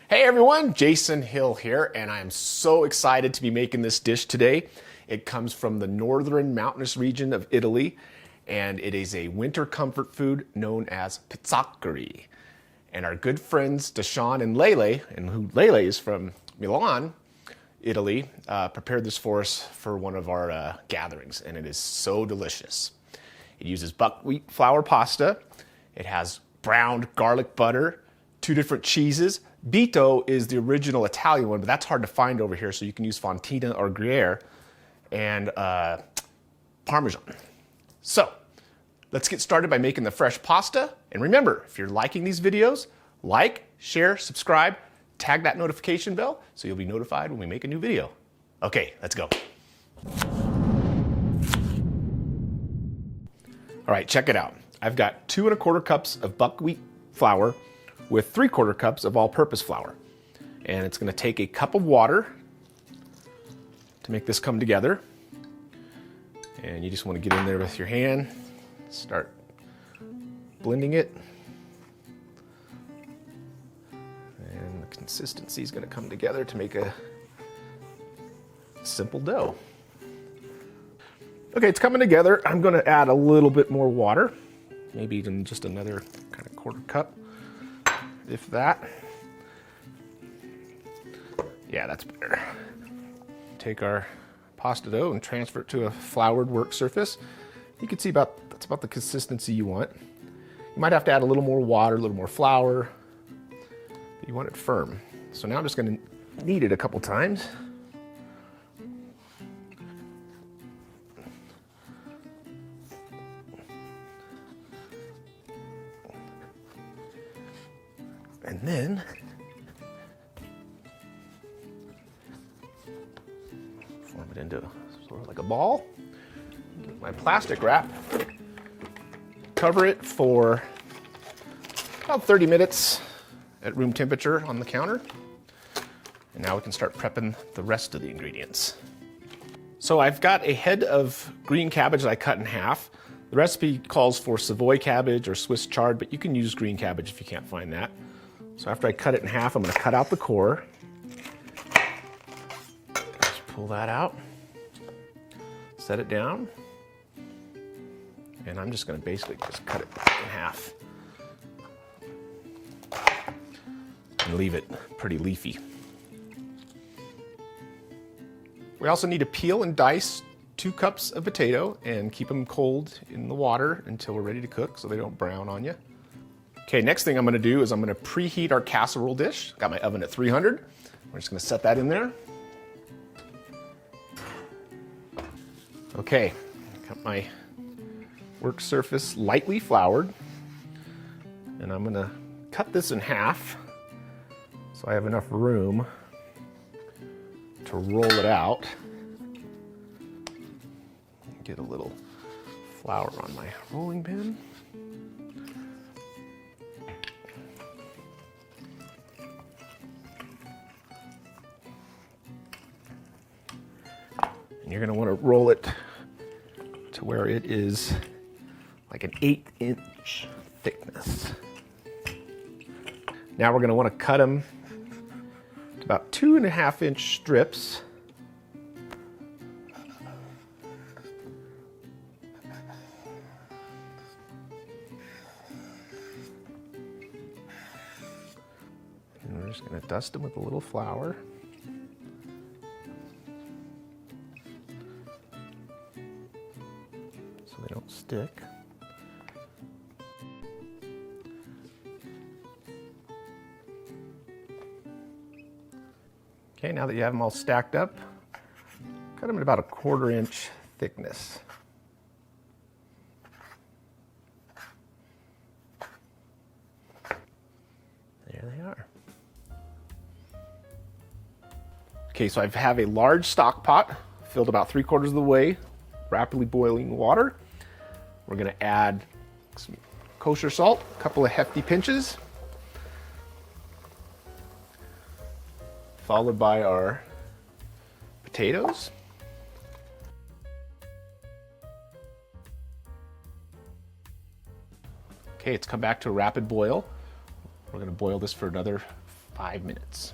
Hey everyone, Jason Hill here, and I am so excited to be making this dish today. It comes from the northern mountainous region of Italy, and it is a winter comfort food known as Pizzochheri. And our good friends Deshawn and Lele, and who Lele is from Milan, Italy, prepared this for us for one of our gatherings, and it is so delicious. It uses buckwheat flour pasta. It has browned garlic butter, 2 different cheeses. Bitto is the original Italian one, but that's hard to find over here, so you can use fontina or gruyere, and Parmesan. So, let's get started by making the fresh pasta. And remember, if you're liking these videos, like, share, subscribe, tag that notification bell so you'll be notified when we make a new video. Okay, let's go. All right, check it out. I've got 2 1/4 cups of buckwheat flour with 3/4 cups of all-purpose flour. And it's gonna take a cup of water to make this come together. And you just wanna get in there with your hand, start blending it. And the consistency is gonna come together to make a simple dough. Okay, it's coming together. I'm gonna add a little bit more water, maybe even just another kind of 1/4 cup, if that. Yeah, that's better. Take our pasta dough and transfer it to a floured work surface. You can see that's about the consistency you want. You might have to add a little more water, a little more flour. You want it firm. So now I'm just gonna knead it a couple times. And then form it into sort of like a ball. Get my plastic wrap, cover it for about 30 minutes at room temperature on the counter. And now we can start prepping the rest of the ingredients. So I've got a head of green cabbage that I cut in half. The recipe calls for Savoy cabbage or Swiss chard, but you can use green cabbage if you can't find that. So after I cut it in half, I'm gonna cut out the core. Just pull that out, set it down, and I'm just gonna basically just cut it in half and leave it pretty leafy. We also need to peel and dice 2 cups of potato and keep them cold in the water until we're ready to cook so they don't brown on you. Okay, next thing I'm gonna do is I'm gonna preheat our casserole dish. Got my oven at 300. We're just gonna set that in there. Okay, got my work surface lightly floured. And I'm gonna cut this in half so I have enough room to roll it out. Get a little flour on my rolling pin. And you're gonna wanna roll it to where it is like an 1/8" thickness. Now we're gonna wanna cut them to about 2.5" strips. And we're just gonna dust them with a little flour. So they don't stick. Okay, now that you have them all stacked up, cut them at about a 1/4" thickness. There they are. Okay, so I have a large stock pot filled about 3/4 of the way, rapidly boiling water. We're gonna add some kosher salt, a couple of hefty pinches, followed by our potatoes. Okay, it's come back to a rapid boil. We're gonna boil this for another 5 minutes.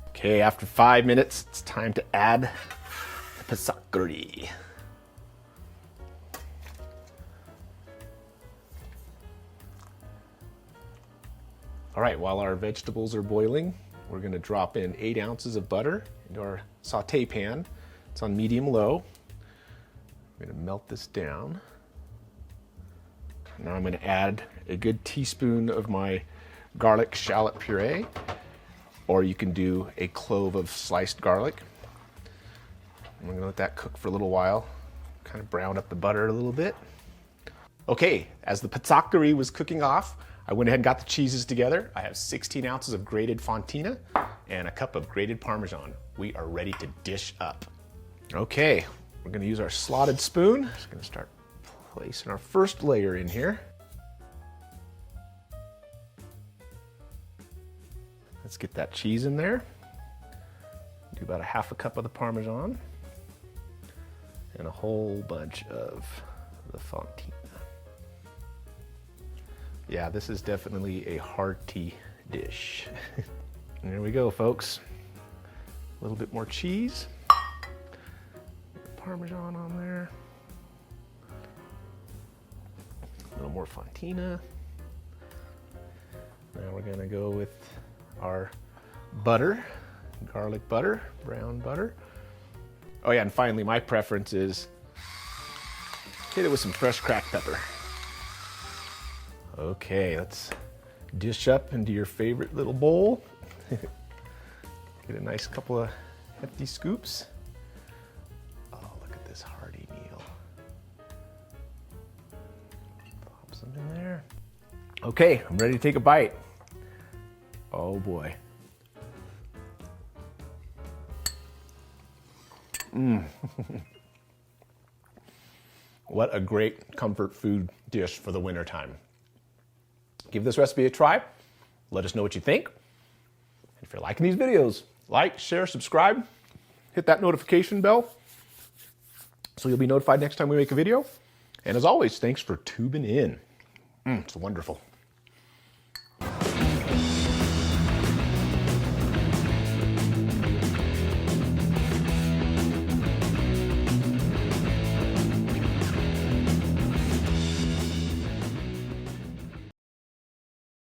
Okay, after 5 minutes, it's time to add the Pizzochheri. All right, while our vegetables are boiling, we're gonna drop in 8 ounces of butter into our saute pan. It's on medium-low. I'm gonna melt this down. Now I'm gonna add a good teaspoon of my garlic shallot puree, or you can do a clove of sliced garlic. I'm gonna let that cook for a little while, kind of brown up the butter a little bit. Okay, as the Pizzochheri was cooking off, I went ahead and got the cheeses together. I have 16 ounces of grated fontina and a cup of grated Parmesan. We are ready to dish up. Okay, we're gonna use our slotted spoon. Just gonna start placing our first layer in here. Let's get that cheese in there. Do about a half a cup of the Parmesan and a whole bunch of the fontina. Yeah, this is definitely a hearty dish. There we go, folks. A little bit more cheese. Parmesan on there. A little more fontina. Now we're gonna go with our butter, garlic butter, brown butter. Oh yeah, and finally my preference is hit it with some fresh cracked pepper. Okay, let's dish up into your favorite little bowl. Get a nice couple of hefty scoops. Oh, look at this hearty meal. Pop some in there. Okay, I'm ready to take a bite. Oh boy. What a great comfort food dish for the wintertime. Give this recipe a try. Let us know what you think. If you're liking these videos, like, share, subscribe, hit that notification bell so you'll be notified next time we make a video. And as always, thanks for tubing in. It's wonderful.